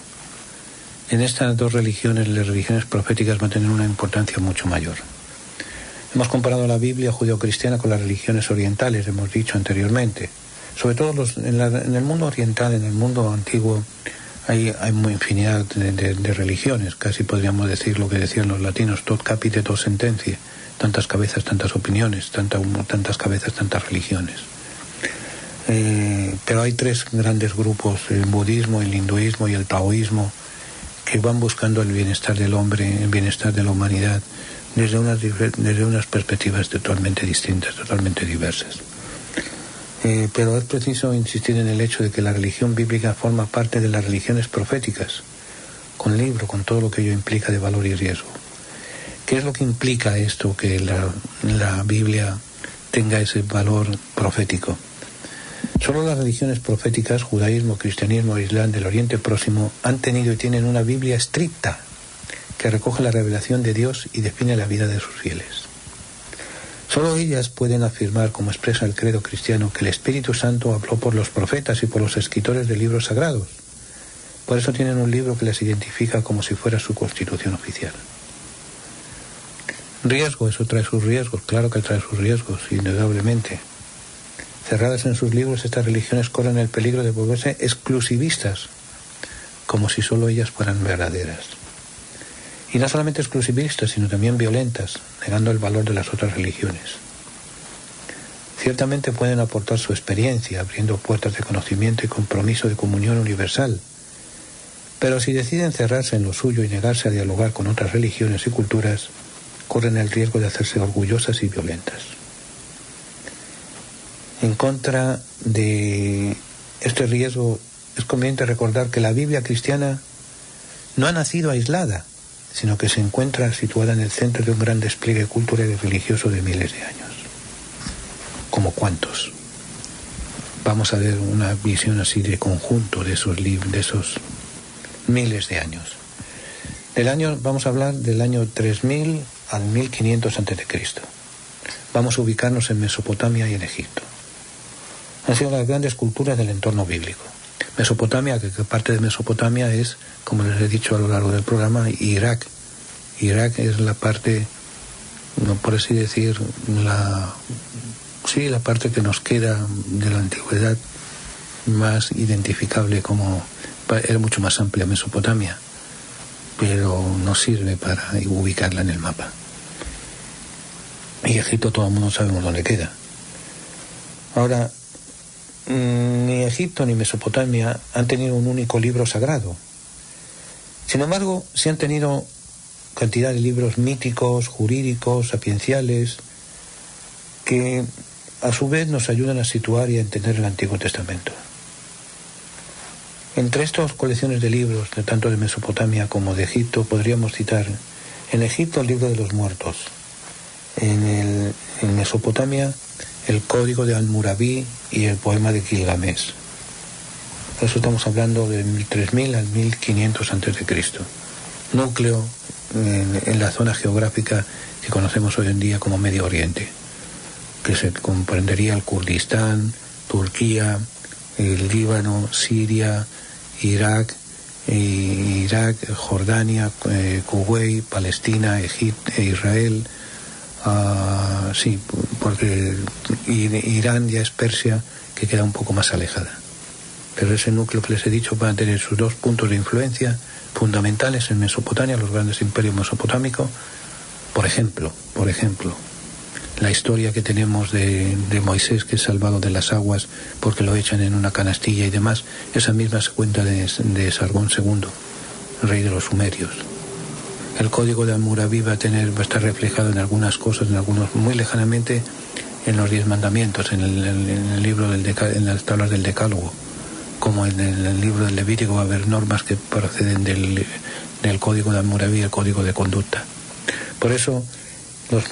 En estas dos religiones, las religiones proféticas van a tener una importancia mucho mayor. Hemos comparado la Biblia judeocristiana con las religiones orientales, hemos dicho anteriormente. Sobre todo en el mundo oriental, en el mundo antiguo, hay una infinidad de religiones. Casi podríamos decir lo que decían los latinos: tot capite, tot sententia. Tantas cabezas, tantas opiniones, tantas cabezas, tantas religiones. Pero hay tres grandes grupos: el budismo, el hinduismo y el taoísmo, que van buscando el bienestar del hombre, el bienestar de la humanidad, desde unas perspectivas totalmente distintas, totalmente diversas. Pero es preciso insistir en el hecho de que la religión bíblica forma parte de las religiones proféticas, con libro, con todo lo que ello implica de valor y riesgo. ¿Qué es lo que implica esto, que la Biblia tenga ese valor profético? Solo las religiones proféticas, judaísmo, cristianismo e islam del Oriente Próximo, han tenido y tienen una Biblia estricta que recoge la revelación de Dios y define la vida de sus fieles. Solo ellas pueden afirmar, como expresa el credo cristiano, que el Espíritu Santo habló por los profetas y por los escritores de libros sagrados. Por eso tienen un libro que les identifica como si fuera su constitución oficial. Riesgo, eso trae sus riesgos, claro que trae sus riesgos, indudablemente. Cerradas en sus libros, estas religiones corren el peligro de volverse exclusivistas, como si solo ellas fueran verdaderas. Y no solamente exclusivistas, sino también violentas, negando el valor de las otras religiones. Ciertamente pueden aportar su experiencia, abriendo puertas de conocimiento y compromiso de comunión universal, pero si deciden cerrarse en lo suyo y negarse a dialogar con otras religiones y culturas, corren el riesgo de hacerse orgullosas y violentas. En contra de este riesgo, es conveniente recordar que la Biblia cristiana no ha nacido aislada, sino que se encuentra situada en el centro de un gran despliegue cultural y religioso de miles de años. ¿Como cuántos? Vamos a ver una visión así de conjunto de esos miles de años. Vamos a hablar del año 3000 al 1500 a.C. Vamos a ubicarnos en Mesopotamia y en Egipto. Han sido las grandes culturas del entorno bíblico. Mesopotamia, que parte de Mesopotamia es, como les he dicho a lo largo del programa, Irak. Irak es la parte, no por así decir, la parte que nos queda de la antigüedad más identificable, como era mucho más amplia Mesopotamia, pero no sirve para ubicarla en el mapa. Y Egipto todo el mundo sabemos dónde queda. Ahora, ni Egipto ni Mesopotamia han tenido un único libro sagrado. Sin embargo, sí han tenido cantidad de libros míticos, jurídicos, sapienciales, que a su vez nos ayudan a situar y a entender el Antiguo Testamento. Entre estas colecciones de libros, tanto de Mesopotamia como de Egipto, podríamos citar en Egipto el libro de los muertos, en Mesopotamia el Código de Hammurabi y el poema de Gilgamesh. Eso estamos hablando de 3000 al 1500 a.C. Núcleo en la zona geográfica que conocemos hoy en día como Medio Oriente, que se comprendería el Kurdistán, Turquía, el Líbano, Siria, Irak, Jordania, Kuwait, Palestina, Egipto, Israel, sí, porque Irán ya es Persia, que queda un poco más alejada. Pero ese núcleo que les he dicho va a tener sus dos puntos de influencia fundamentales en Mesopotamia, los grandes imperios mesopotámicos. Por ejemplo, la historia que tenemos de Moisés, que es salvado de las aguas porque lo echan en una canastilla y demás, esa misma se cuenta de Sargón II, rey de los sumerios. El Código de Hammurabi va a estar reflejado en algunas cosas, en algunos muy lejanamente, en los 10 mandamientos, en el libro en las tablas del Decálogo, como en el libro del Levítico va a haber normas que proceden del Código de Hammurabi, el Código de Conducta. Por eso, del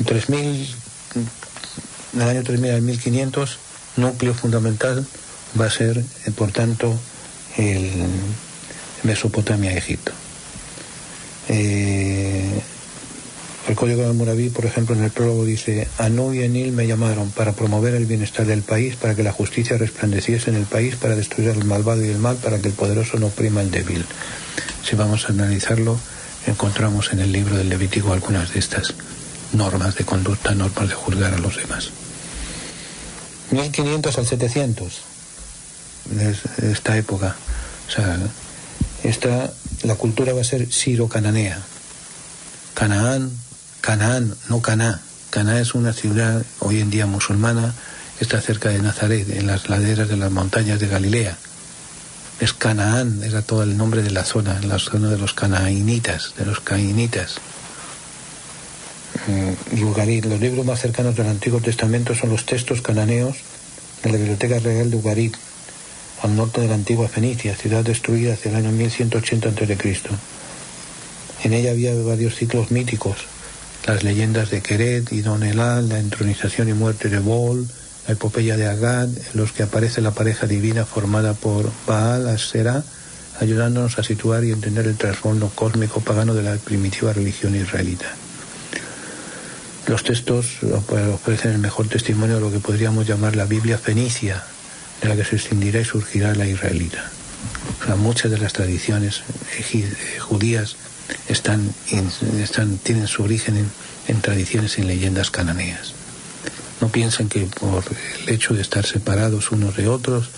año 3000 al 1500, núcleo fundamental va a ser, por tanto, el Mesopotamia y Egipto. El Código de Hammurabi, por ejemplo, en el prólogo dice: Anu y Enil me llamaron para promover el bienestar del país, para que la justicia resplandeciese en el país, para destruir al malvado y el mal, para que el poderoso no oprima al débil. Si vamos a analizarlo, encontramos en el libro del Levítico algunas de estas normas de conducta, normas de juzgar a los demás. 1500 al 700, esta época, o sea, la cultura va a ser siro-cananea. Canaán, no Caná. Caná es una ciudad hoy en día musulmana que está cerca de Nazaret, en las laderas de las montañas de Galilea. Es Canaán, era todo el nombre de la zona de los canaanitas, de los cainitas. Y Ugarit, los libros más cercanos del Antiguo Testamento son los textos cananeos de la Biblioteca Real de Ugarit, al norte de la antigua Fenicia, ciudad destruida hacia el año 1180 a.C. En ella había varios ciclos míticos: las leyendas de Keret y Don Elal, la entronización y muerte de Bol, la epopeya de Agad, en los que aparece la pareja divina formada por Baal, Asherah, ayudándonos a situar y entender el trasfondo cósmico pagano de la primitiva religión israelita. Los textos ofrecen el mejor testimonio de lo que podríamos llamar la Biblia fenicia, de la que se extinguirá y surgirá la israelita. O sea, muchas de las tradiciones judías tienen su origen en tradiciones y en leyendas cananeas. No piensen que por el hecho de estar separados unos de otros,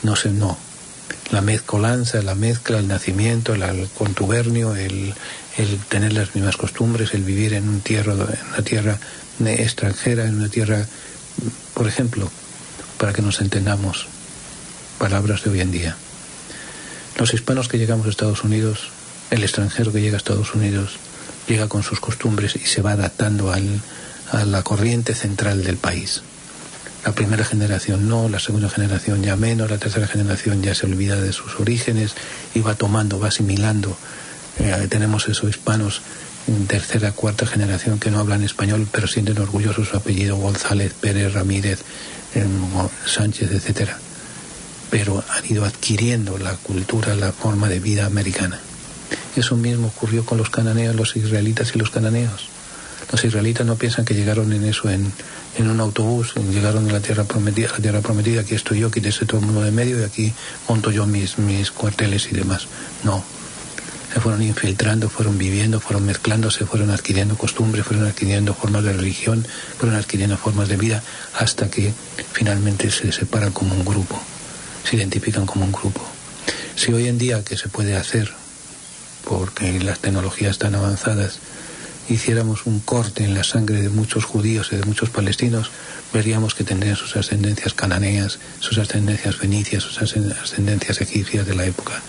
no. La mezcolanza, la mezcla, el nacimiento, el contubernio, el tener las mismas costumbres, el vivir en una tierra extranjera, en una tierra, por ejemplo, para que nos entendamos, palabras de hoy en día. Los hispanos que llegamos a Estados Unidos, el extranjero que llega a Estados Unidos, llega con sus costumbres y se va adaptando a la corriente central del país. La primera generación no, la segunda generación ya menos, la tercera generación ya se olvida de sus orígenes y va tomando, va asimilando. Tenemos esos hispanos en tercera, cuarta generación que no hablan español, pero sienten orgullosos su apellido: González, Pérez, Ramírez, Sánchez, etc. Pero han ido adquiriendo la cultura, la forma de vida americana. Eso mismo ocurrió con los cananeos, los israelitas y los cananeos. Los israelitas no piensan que llegaron en un autobús, llegaron a la tierra prometida, aquí estoy yo, quítese todo el mundo de medio y aquí monto yo mis cuarteles y demás. No. Se fueron infiltrando, fueron viviendo, fueron mezclándose, fueron adquiriendo costumbres, fueron adquiriendo formas de religión, fueron adquiriendo formas de vida, hasta que finalmente se separan como un grupo, se identifican como un grupo. Si hoy en día, que se puede hacer, porque las tecnologías están avanzadas hiciéramos un corte en la sangre de muchos judíos y de muchos palestinos, veríamos que tendrían sus ascendencias cananeas, sus ascendencias fenicias, sus ascendencias egipcias de la época,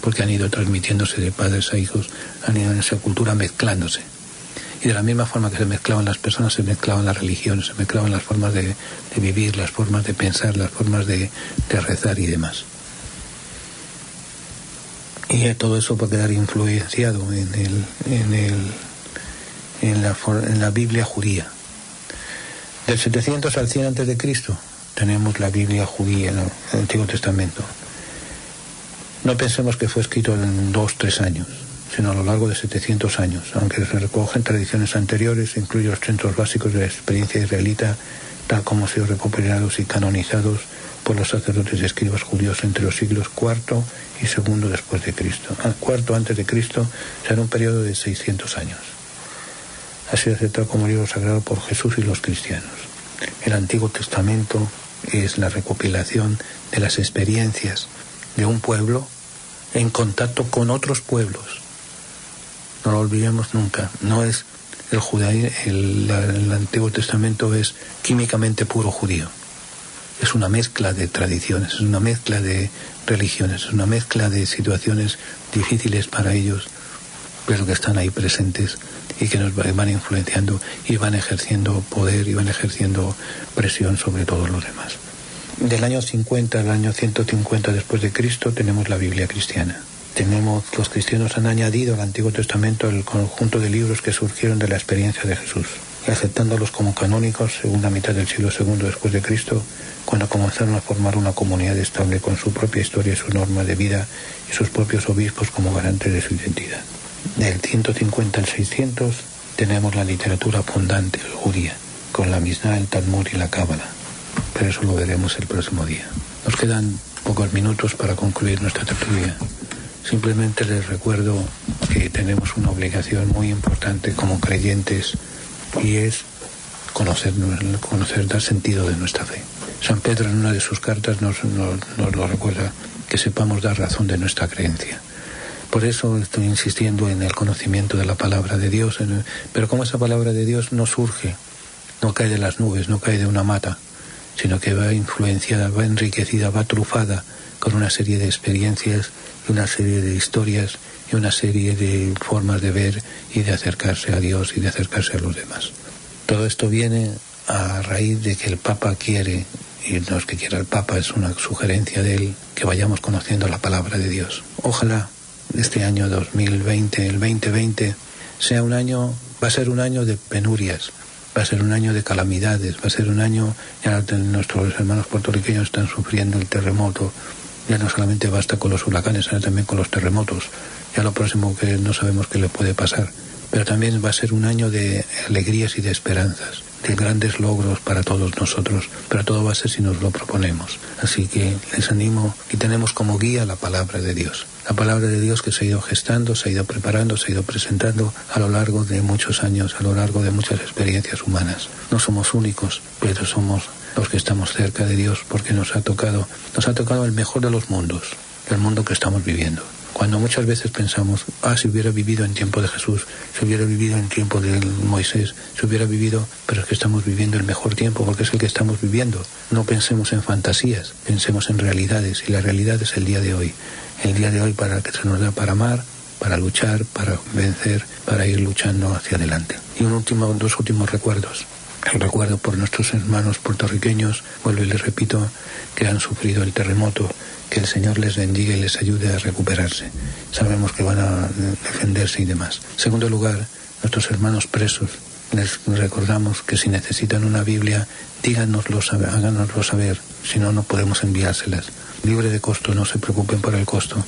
porque han ido transmitiéndose de padres a hijos, han ido en esa cultura mezclándose. Y de la misma forma que se mezclaban las personas, se mezclaban las religiones, se mezclaban las formas de vivir, las formas de pensar, las formas de rezar y demás. Y todo eso puede quedar influenciado en la Biblia judía. Del 700 al 100 antes de Cristo tenemos la Biblia judía en el Antiguo Testamento. No pensemos que fue escrito en 2-3 años, sino a lo largo de 700 años, aunque se recogen tradiciones anteriores, incluye los centros básicos de la experiencia israelita, tal como han sido recopilados y canonizados por los sacerdotes y escribas judíos entre los siglos IV y II después de Cristo. IV antes de Cristo será un periodo de 600 años. Ha sido aceptado como libro sagrado por Jesús y los cristianos. El Antiguo Testamento es la recopilación de las experiencias de un pueblo en contacto con otros pueblos. No lo olvidemos nunca. No es el judaísmo, el Antiguo Testamento es químicamente puro judío. Es una mezcla de tradiciones, es una mezcla de religiones, es una mezcla de situaciones difíciles para ellos, pero que están ahí presentes y que nos van influenciando y van ejerciendo poder y van ejerciendo presión sobre todos los demás. Del año 50 al año 150 después de Cristo tenemos la Biblia cristiana. Los cristianos han añadido al Antiguo Testamento el conjunto de libros que surgieron de la experiencia de Jesús, y aceptándolos como canónicos, segunda mitad del siglo II después de Cristo, cuando comenzaron a formar una comunidad estable con su propia historia y su norma de vida y sus propios obispos como garantes de su identidad. Del 150 al 600 tenemos la literatura abundante judía, con la Misná, el Talmud y la Cábala, pero eso lo veremos el próximo día. Nos quedan pocos minutos para concluir nuestra tertulia. Simplemente les recuerdo que tenemos una obligación muy importante como creyentes, y es conocer, dar sentido de nuestra fe. San Pedro en una de sus cartas nos lo recuerda, que sepamos dar razón de nuestra creencia. Por eso estoy insistiendo en el conocimiento de la palabra de Dios, pero como esa palabra de Dios no surge, no cae de las nubes, no cae de una mata, sino que va influenciada, va enriquecida, va trufada con una serie de experiencias, una serie de historias y una serie de formas de ver y de acercarse a Dios y de acercarse a los demás. Todo esto viene a raíz de que el Papa quiere, y no es que quiera el Papa, es una sugerencia de él, que vayamos conociendo la palabra de Dios. Ojalá este año 2020, el 2020, va a ser un año de penurias, va a ser un año de calamidades, va a ser un año, ya nuestros hermanos puertorriqueños están sufriendo el terremoto, ya no solamente basta con los huracanes, sino también con los terremotos. Ya lo próximo que no sabemos qué le puede pasar. Pero también va a ser un año de alegrías y de esperanzas, de grandes logros para todos nosotros. Pero todo va a ser si nos lo proponemos. Así que les animo y tenemos como guía la palabra de Dios. La palabra de Dios que se ha ido gestando, se ha ido preparando, se ha ido presentando a lo largo de muchos años, a lo largo de muchas experiencias humanas. No somos únicos, pero somos los que estamos cerca de Dios, porque nos ha tocado el mejor de los mundos, el mundo que estamos viviendo. Cuando muchas veces pensamos, si hubiera vivido en tiempo de Jesús, si hubiera vivido en tiempo de Moisés, si hubiera vivido, pero es que estamos viviendo el mejor tiempo porque es el que estamos viviendo. No pensemos en fantasías, pensemos en realidades, y la realidad es el día de hoy. El día de hoy para que se nos da para amar, para luchar, para vencer, para ir luchando hacia adelante. Y dos últimos recuerdos. El recuerdo por nuestros hermanos puertorriqueños, vuelvo y les repito, que han sufrido el terremoto, que el Señor les bendiga y les ayude a recuperarse. Sabemos que van a defenderse y demás. En segundo lugar, nuestros hermanos presos, les recordamos que si necesitan una Biblia, díganoslo, háganoslo saber, si no, no podemos enviárselas. Libre de costo, no se preocupen por el costo.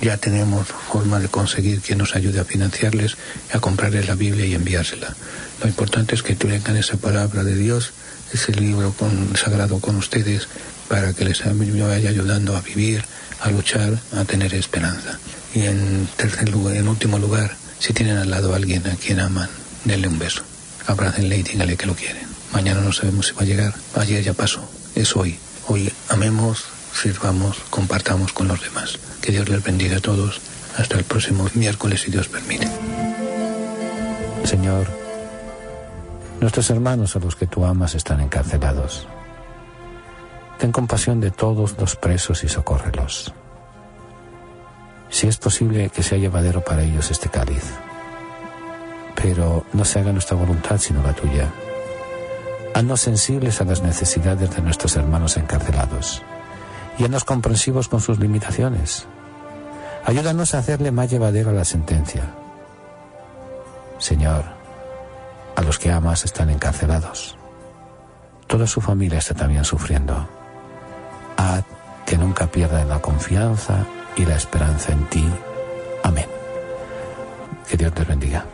Ya tenemos forma de conseguir quien nos ayude a financiarles, a comprarles la Biblia y enviársela. Lo importante es que tengan esa palabra de Dios, ese libro sagrado con ustedes, para que les vaya ayudando a vivir, a luchar, a tener esperanza. Y en último lugar, si tienen al lado a alguien a quien aman, denle un beso. Abrácenle y díganle que lo quieren. Mañana no sabemos si va a llegar. Ayer ya pasó. Es hoy. Hoy amemos, sirvamos, compartamos con los demás. Que Dios les bendiga a todos. Hasta el próximo miércoles, si Dios permite. Señor, nuestros hermanos a los que tú amas están encarcelados. Ten compasión de todos los presos y socórrelos. Si es posible, que sea llevadero para ellos este cáliz. Pero no se haga nuestra voluntad sino la tuya. Haznos sensibles a las necesidades de nuestros hermanos encarcelados y haznos comprensivos con sus limitaciones. Ayúdanos a hacerle más llevadero a la sentencia. Señor, a los que amas están encarcelados. Toda su familia está también sufriendo. Haz que nunca pierdan la confianza y la esperanza en ti. Amén. Que Dios te bendiga.